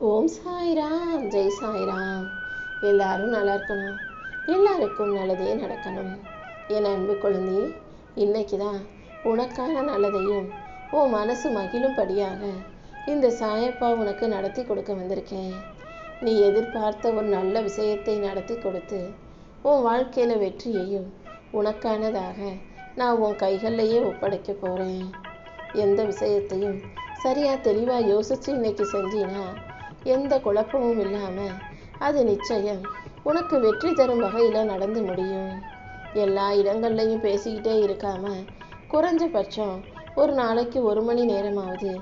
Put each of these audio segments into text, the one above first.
ஓம் சாய்ராம், ஜெய் சாய்ராம். எல்லாரும் நல்லா இருக்கணும், எல்லாருக்கும் நல்லதே நடக்கணும். என் அன்பு குழந்தை, இன்னைக்கு தான் உனக்கான நல்லதையும் உன் மனசு மகிழும்படியாக இந்த சாயப்பா உனக்கு நடத்தி கொடுக்க வந்திருக்கேன். நீ எதிர்பார்த்த ஒரு நல்ல விஷயத்தை நடத்தி கொடுத்து உன் வாழ்க்கையில் வெற்றியையும் உனக்கானதாக நான் உன் கைகள்லையே ஒப்படைக்க போகிறேன். எந்த விஷயத்தையும் சரியாக தெளிவாக யோசித்து இன்னைக்கு செஞ்சினா எந்த குழப்பமும் இல்லாமல் அது நிச்சயம் உனக்கு வெற்றி தரும் வகையில் நடந்து முடியும். எல்லா இடங்கள்லையும் பேசிக்கிட்டே இருக்காம குறைஞ்சபட்சம் ஒரு நாளைக்கு 1 மணி நேரமாவது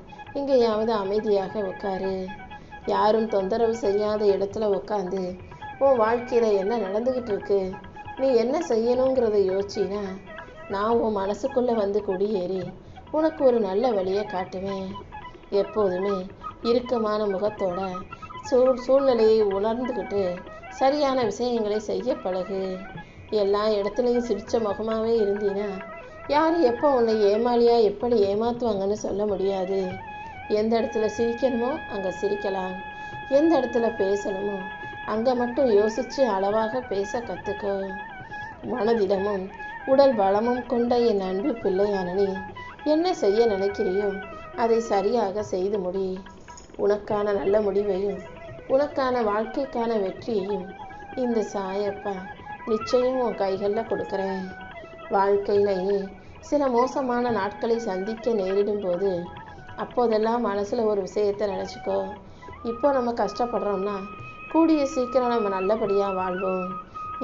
எங்கேயாவது அமைதியாக உட்காரு. யாரும் தொந்தரவு செய்யாத இடத்துல உட்காந்து உன் வாழ்க்கையில் என்ன நடந்துக்கிட்டு இருக்கு, நீ என்ன செய்யணுங்கிறத யோசிச்சினா நான் உன் மனசுக்குள்ளே வந்து குடியேறி உனக்கு ஒரு நல்ல வழியை காட்டுவேன். எப்போதுமே இறுக்கமான முகத்தோட சூழ்நிலையை உணர்ந்துக்கிட்டு சரியான விஷயங்களை செய்ய பழகு. எல்லா இடத்துலையும் சிரித்த முகமாகவே இருந்தீன்னா யார் எப்போ உன்னை ஏமாளியா எப்படி ஏமாற்றுவாங்கன்னு சொல்ல முடியாது. எந்த இடத்துல சிரிக்கணுமோ அங்கே சிரிக்கலாம், எந்த இடத்துல பேசணுமோ அங்கே மட்டும் யோசித்து அளவாக பேச கற்றுக்கோ. மனதிடமும் உடல் பலமும் கொண்ட என் அன்பு பிள்ளையான நீ என்ன செய்ய நினைக்கிறியோ அதை சரியாக செய்து முடி. உனக்கான நல்ல முடிவையும் உனக்கான வாழ்க்கைக்கான வெற்றியையும் இந்த சாயப்பா நிச்சயம் உன் கைகளில் கொடுக்குறேன். வாழ்க்கையிலேயே சில மோசமான நாட்களை சந்திக்க நேரிடும் போது அப்போதெல்லாம் மனசில் ஒரு விஷயத்தை நினச்சிக்கோ. இப்போ நம்ம கஷ்டப்படுறோம்னா கூடிய சீக்கிரம் நம்ம நல்லபடியாக வாழ்வோம்.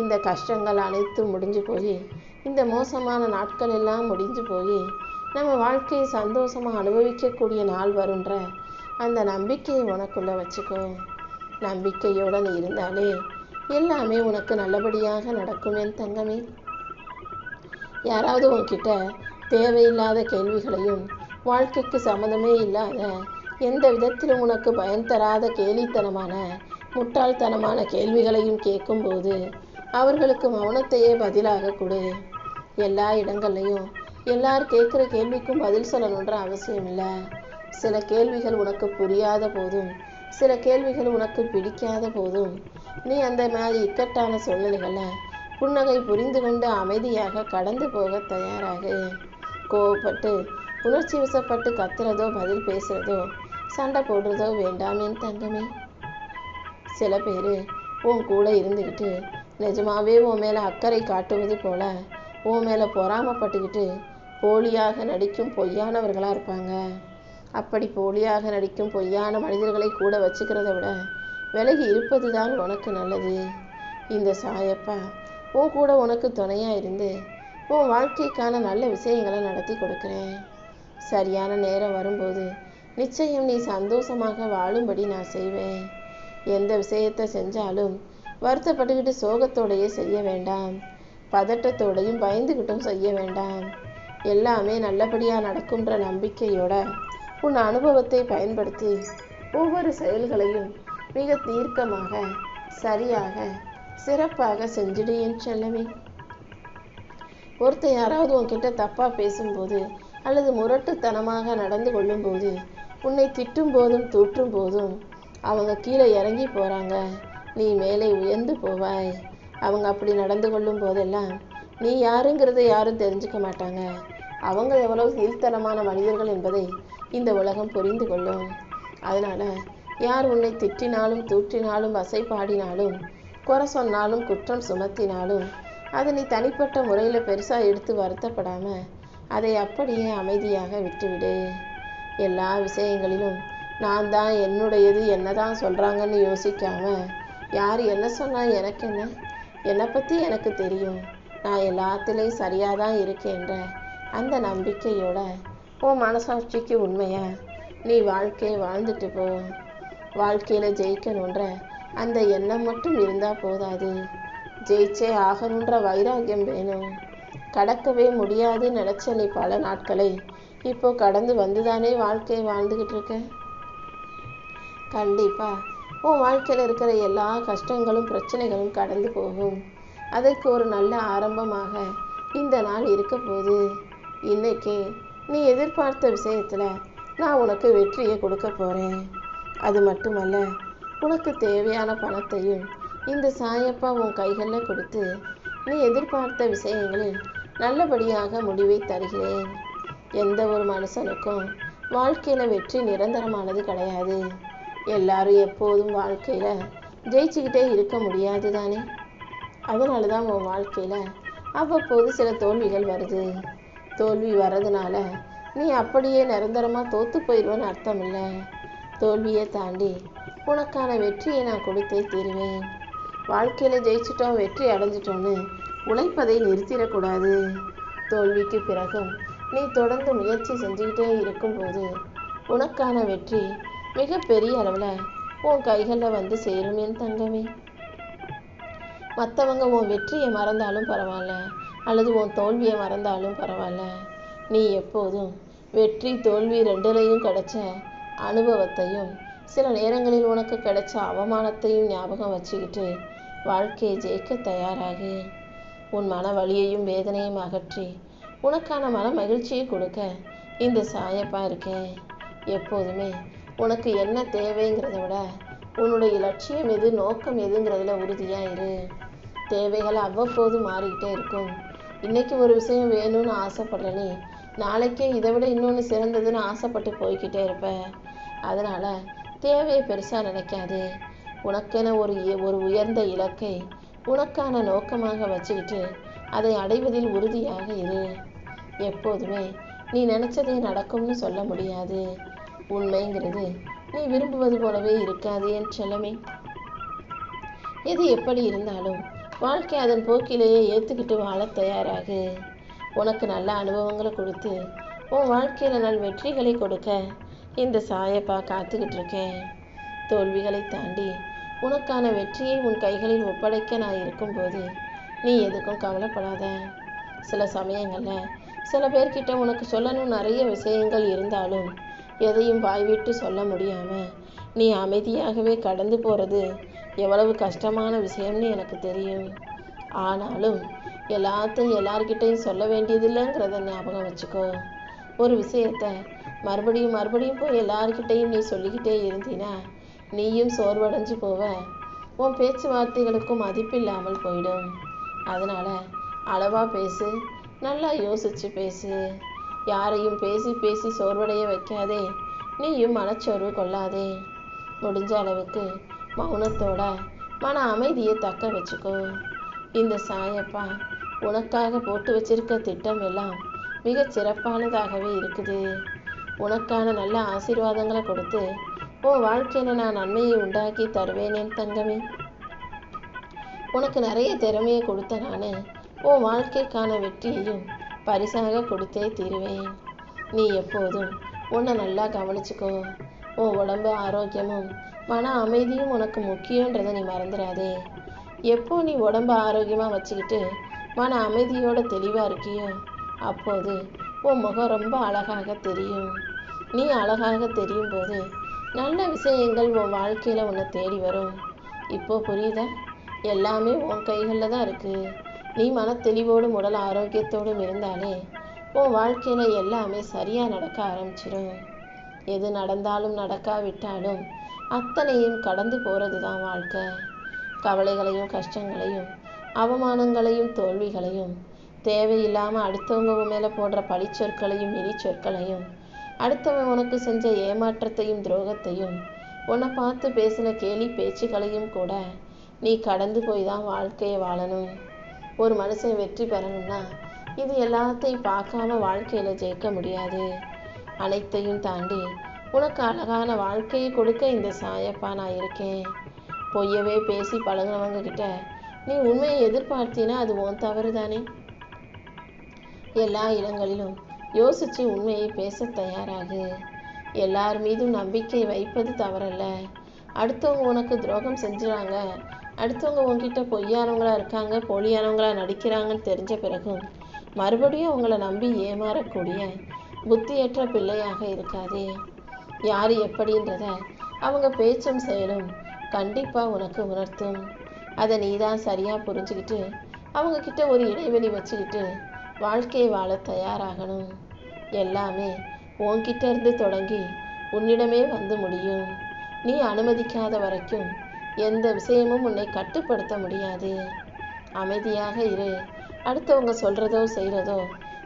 இந்த கஷ்டங்கள் அனைத்தும் முடிஞ்சு போய் இந்த மோசமான நாட்கள் எல்லாம் முடிஞ்சு போய் நம்ம வாழ்க்கையை சந்தோஷமாக அனுபவிக்கக்கூடிய நாள் வருன்ற அந்த நம்பிக்கையை உனக்குள்ளே வச்சுக்கோ. நம்பிக்கையோடு நீ இருந்தாலே எல்லாமே உனக்கு நல்லபடியாக நடக்கும் என் தங்கமே. யாராவது உன்கிட்ட தேவையில்லாத கேள்விகளையும் வாழ்க்கைக்கு சம்மந்தமே இல்லாத எந்த விதத்திலும் உனக்கு பயன் தராத கேலித்தனமான முட்டாள்தனமான கேள்விகளையும் கேட்கும்போது அவர்களுக்கு மௌனத்தையே பதிலாக கொடு. எல்லா இடங்கள்லையும் எல்லார் கேட்குற கேள்விக்கும் பதில் சொல்லணுன்ற அவசியம் இல்லை. சில கேள்விகள் உனக்கு புரியாத போதும் சில கேள்விகள் உனக்கு பிடிக்காத போதும் நீ அந்த மாதிரி இக்கட்டான சூழ்நிலைகளில் புன்னகை புரிந்து கொண்டு அமைதியாக கடந்து போக தயாராகு. கோவப்பட்டு உணர்ச்சி வசப்பட்டு கத்துறதோ பதில் பேசுகிறதோ சண்டை போடுறதோ வேண்டாம் என் தங்கமே. சில பேர் உன் கூட இருந்துக்கிட்டு நிஜமாவே உன் மேலே அக்கறை காட்டுவது போல உன் மேலே பொறாமப்பட்டுக்கிட்டு போலியாக நடிக்கும் பொய்யானவர்களாக இருப்பாங்க. அப்படி போலியாக நடிக்கும் பொய்யான மனிதர்களை கூட வச்சுக்கிறத விட விலகி இருப்பது தான் உனக்கு நல்லது. இந்த சாயப்பா உன் கூட உனக்கு துணையாக இருந்து உன் வாழ்க்கைக்கான நல்ல விஷயங்களை நடத்தி கொடுக்குறேன். சரியான நேரம் வரும்போது நிச்சயம் நீ சந்தோஷமாக வாழும்படி நான் செய்வேன். எந்த விஷயத்தை செஞ்சாலும் வருத்தப்பட்டுக்கிட்டு சோகத்தோடையே செய்ய வேண்டாம், பதட்டத்தோடையும் பயந்துக்கிட்டும் செய்ய வேண்டாம். எல்லாமே நல்லபடியாக நடக்கும்ன்ற நம்பிக்கையோட உன் அனுபவத்தை பயன்படுத்தி ஒவ்வொரு செயல்களையும் மிக தீர்க்கமாக சரியாக சிறப்பாக செஞ்சிடு என் செல்லமே. ஒருத்தர் யாராவது உன்கிட்ட தப்பாக பேசும்போது அல்லது முரட்டுத்தனமாக நடந்து கொள்ளும்போது உன்னை திட்டும் போதும் தூற்றும் போதும் அவங்க கீழே இறங்கி போகிறாங்க, நீ மேலே உயர்ந்து போவாய். அவங்க அப்படி நடந்து கொள்ளும் போதெல்லாம் நீ யாருங்கிறத யாரும் தெரிஞ்சுக்க மாட்டாங்க. அவங்க எவ்வளவு கீழ்த்தனமான மனிதர்கள் என்பதை இந்த உலகம் புரிந்து கொள்ளும். அதனால் யார் உன்னை திட்டினாலும் தூற்றினாலும் வசை பாடினாலும் குறை சொன்னாலும் குற்றம் சுமத்தினாலும் அதை நீ தனிப்பட்ட முறையில் பெருசாக எடுத்து வருத்தப்படாமல் அதை அப்படியே அமைதியாக விட்டுவிடு. எல்லா விஷயங்களிலும் நான் தான் என்னுடையது என்ன தான் சொல்கிறாங்கன்னு யோசிக்காம யார் என்ன சொன்னால் எனக்கு என்ன, என்னை பற்றி எனக்கு தெரியும், நான் எல்லாத்துலேயும் சரியாக தான் இருக்கேன்ற அந்த நம்பிக்கையோட உன் மனசாட்சிக்கு உண்மையா நீ வாழ்க்கையை வாழ்ந்துட்டு போ. வாழ்க்கையில் ஜெயிக்கணுன்ற அந்த எண்ணம் மட்டும் இருந்தால் போதாது, ஜெயிச்சே ஆகணுன்ற வைராக்கியம் வேணும். கடக்கவே முடியாதுன்னு நினச்ச நீ பல நாட்களை இப்போ கடந்து வந்துதானே வாழ்க்கையை வாழ்ந்துக்கிட்டு இருக்க. கண்டிப்பாக உன் வாழ்க்கையில் இருக்கிற எல்லா கஷ்டங்களும் பிரச்சனைகளும் கடந்து போகும். அதற்கு ஒரு நல்ல ஆரம்பமாக இந்த நாள் இருக்க போகுது. இன்னைக்கு நீ எதிர்பார்த்த விஷயத்தில் நான் உனக்கு வெற்றியை கொடுக்க போகிறேன். அது மட்டுமல்ல, உனக்கு தேவையான பணத்தையும் இந்த சாயப்பா உன் கைகளில் கொடுத்து நீ எதிர்பார்த்த விஷயங்களில் நல்லபடியாக முடிவை தருகிறேன். எந்த ஒரு மனுஷனுக்கும் வாழ்க்கையில் வெற்றி நிரந்தரமானது கிடையாது. எல்லாரும் எப்போதும் வாழ்க்கையில் ஜெயிச்சுக்கிட்டே இருக்க முடியாது தானே. அதனால தான் உன் வாழ்க்கையில் அவ்வப்போது சில தோல்விகள் வருது. தோல்வி வர்றதுனால நீ அப்படியே நிரந்தரமாக தோற்று போயிடுவேன்னு அர்த்தம் இல்லை. தோல்வியை தாண்டி உனக்கான வெற்றியை நான் கொடுத்தே தீருவேன். வாழ்க்கையில் ஜெயிச்சிட்டோம், வெற்றி அடைஞ்சிட்டோன்னு உழைப்பதை நிறுத்திடக்கூடாது. தோல்விக்கு பிறகும் நீ தொடர்ந்து முயற்சி செஞ்சுக்கிட்டே இருக்கும்போது உனக்கான வெற்றி மிகப்பெரிய அளவில் உன் கைகளில் வந்து சேரும் என் தங்கமே. மற்றவங்க உன் வெற்றியை மறந்தாலும் பரவாயில்ல, அல்லது உன் தோல்வியை மறந்தாலும் பரவாயில்ல. நீ எப்போதும் வெற்றி தோல்வி ரெண்டுலையும் கிடைச்ச அனுபவத்தையும் சில நேரங்களில் உனக்கு கிடைச்ச அவமானத்தையும் ஞாபகம் வச்சுக்கிட்டு வாழ்க்கையை ஜெயிக்க தயாராகு. உன் மன வலியையும் வேதனையும் அகற்றி உனக்கான மன மகிழ்ச்சியை கொடுக்க இந்த சாயப்பா இருக்கேன். எப்போதுமே உனக்கு என்ன தேவைங்கிறத விட உன்னுடைய லட்சியம் எது, நோக்கம் எதுங்கிறதுல உறுதியாக இரு. தேவைகள் அவ்வப்போது மாறிக்கிட்டே இருக்கும். இன்னைக்கு ஒரு விஷயம் வேணும்னு ஆசைப்படுற நீ நாளைக்கே இதை விட இன்னொன்று சிறந்ததுன்னு ஆசைப்பட்டு போய்கிட்டே இருப்ப. அதனால் தேவையை பெருசாக நினைக்காது. உனக்கென ஒரு உயர்ந்த இலக்கை உனக்கான நோக்கமாக வச்சுக்கிட்டு அதை அடைவதில் உறுதியாக இரு. எப்போதுமே நீ நினச்சதே நடக்கும்னு சொல்ல முடியாது. உண்மைங்கிறது நீ விரும்புவது போலவே இருக்காது என் செல்லமே. எது எப்படி இருந்தாலும் வாழ்க்கை அதன் போக்கிலேயே ஏற்றுக்கிட்டு வாழ தயாராகு. உனக்கு நல்ல அனுபவங்களை கொடுத்து உன் வாழ்க்கையில் நல் வெற்றிகளை கொடுக்க இந்த சாயப்பா காத்துக்கிட்டு இருக்கேன். தோல்விகளை தாண்டி உனக்கான வெற்றியை உன் கைகளில் ஒப்படைக்க நான் இருக்கும்போது நீ எதுக்கும் கவலைப்படாத. சில சமயங்களில் சில பேர்கிட்ட உனக்கு சொல்லணும் நிறைய விஷயங்கள் இருந்தாலும் எதையும் வாய்விட்டு சொல்ல முடியாமல் நீ அமைதியாகவே கடந்து போகிறது எவ்வளவு கஷ்டமான விஷயம்னு எனக்கு தெரியும். ஆனாலும் எல்லாத்தையும் எல்லார்கிட்டையும் சொல்ல வேண்டியதில்லைங்கிறத ஞாபகம் வச்சுக்கோ. ஒரு விஷயத்த மறுபடியும் மறுபடியும் போய் எல்லார்கிட்டையும் நீ சொல்லிக்கிட்டே இருந்தீனா நீயும் சோர்வடைஞ்சு போவ. உன் பேச்சுவார்த்தைகளுக்கும் மதிப்பில்லாமல் போயிடும். அதனால் அளவாக பேசு, நல்லா யோசிச்சு பேசு. யாரையும் பேசி பேசி சோர்வடைய வைக்காதே, நீயும் மனச்சோர்வு கொள்ளாதே. முடிஞ்ச அளவுக்கு மௌனத்தோட மன அமைதியை தக்க வச்சுக்கோ. இந்த சாயப்பா உனக்காக போட்டு வச்சிருக்க திட்டம் எல்லாம் மிக சிறப்பானதாகவே இருக்குது. உனக்கான நல்ல ஆசீர்வாதங்களை கொடுத்து உன் வாழ்க்கையில் நான் நன்மையை உண்டாக்கி தருவேனேன் தங்கமே. உனக்கு நிறைய திறமையை கொடுத்த நான் உன் வாழ்க்கைக்கான வெற்றியையும் பரிசாக கொடுத்தே தீருவேன். நீ எப்போதும் உன்னை நல்லா கவனிச்சுக்கோ. உன் உடம்பு ஆரோக்கியமும் மன அமைதியும் உனக்கு முக்கியன்றதை நீ மறந்துடாதே. எப்போ நீ உடம்பு ஆரோக்கியமாக வச்சுக்கிட்டு மன அமைதியோட தெளிவாக இருக்கியோ அப்போது உன் முகம் ரொம்ப அழகாக தெரியும். நீ அழகாக தெரியும் போது நல்ல விஷயங்கள் உன் வாழ்க்கையில் உன்னை தேடி வரும். இப்போ புரியுதா? எல்லாமே உன் கைகளில் தான் இருக்குது. நீ மன தெளிவோடும் உடல் ஆரோக்கியத்தோடும் இருந்தாலே உன் வாழ்க்கையில் எல்லாமே சரியாக நடக்க ஆரம்பிச்சிடும். எது நடந்தாலும் நடக்காவிட்டாலும் அத்தனையும் கடந்து போகிறது தான் வாழ்க்கை. கவலைகளையும் கஷ்டங்களையும் அவமானங்களையும் தோல்விகளையும் தேவையில்லாமல் அடுத்தவங்க மேலே போடுற பழிச்சொற்களையும் இழிச்சொற்களையும் அடுத்தவன் உனக்கு செஞ்ச ஏமாற்றத்தையும் துரோகத்தையும் உன்னை பார்த்து பேசின கேலி பேச்சுக்களையும் கூட நீ கடந்து போய் தான் வாழ்க்கையை வாழணும். ஒரு மனுஷன் வெற்றி பெறணும்னா இது எல்லாத்தையும் பார்க்காம வாழ்க்கையில் ஜெயிக்க முடியாது. அனைத்தையும் தாண்டி உனக்கு அழகான வாழ்க்கையை கொடுக்க இந்த சாயப்பா நான் இருக்கேன். பொய்யவே பேசி பழகினவங்க கிட்ட நீ உண்மையை எதிர்பார்த்தினா அது உன் தவறு தானே. எல்லா இடங்களிலும் யோசித்து உண்மையை பேச தயாராகு. எல்லார் மீதும் நம்பிக்கை வைப்பது தவறல்ல. அடுத்தவங்க உனக்கு துரோகம் செஞ்சுறாங்க, அடுத்தவங்க உங்ககிட்ட பொய்யானவங்களா இருக்காங்க, போலியானவங்களா நடிக்கிறாங்கன்னு தெரிஞ்ச பிறகும் மறுபடியும் அவங்கள நம்பி ஏமாறக்கூடிய புத்தியற்ற பிள்ளையாக இருக்காதே. யார் எப்படின்றத அவங்க பேச்சும் செயலும் கண்டிப்பாக உனக்கு உணர்த்தும். அதை நீ தான் சரியாக புரிஞ்சுக்கிட்டு அவங்கக்கிட்ட ஒரு இடைவெளி வச்சுக்கிட்டு வாழ்க்கையை வாழ தயாராகணும். எல்லாமே உன்கிட்ட இருந்து தொடங்கி உன்னிடமே வந்து முடியும். நீ அனுமதிக்காத வரைக்கும் எந்த விஷயமும் உன்னை கட்டுப்படுத்த முடியாது. அமைதியாக இரு. அடுத்தவங்க சொல்றதோ செய்கிறதோ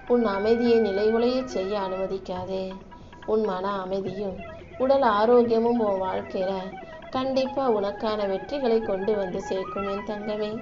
உன் அமைதியை நிலைகுலையச் செய்ய அனுமதிக்காதே. உன் மன அமைதியும் உடல் ஆரோக்கியமும் உன் வாழ்க்கையில கண்டிப்பா உனக்கான வெற்றிகளை கொண்டு வந்து சேர்க்கும் என் தங்கமே.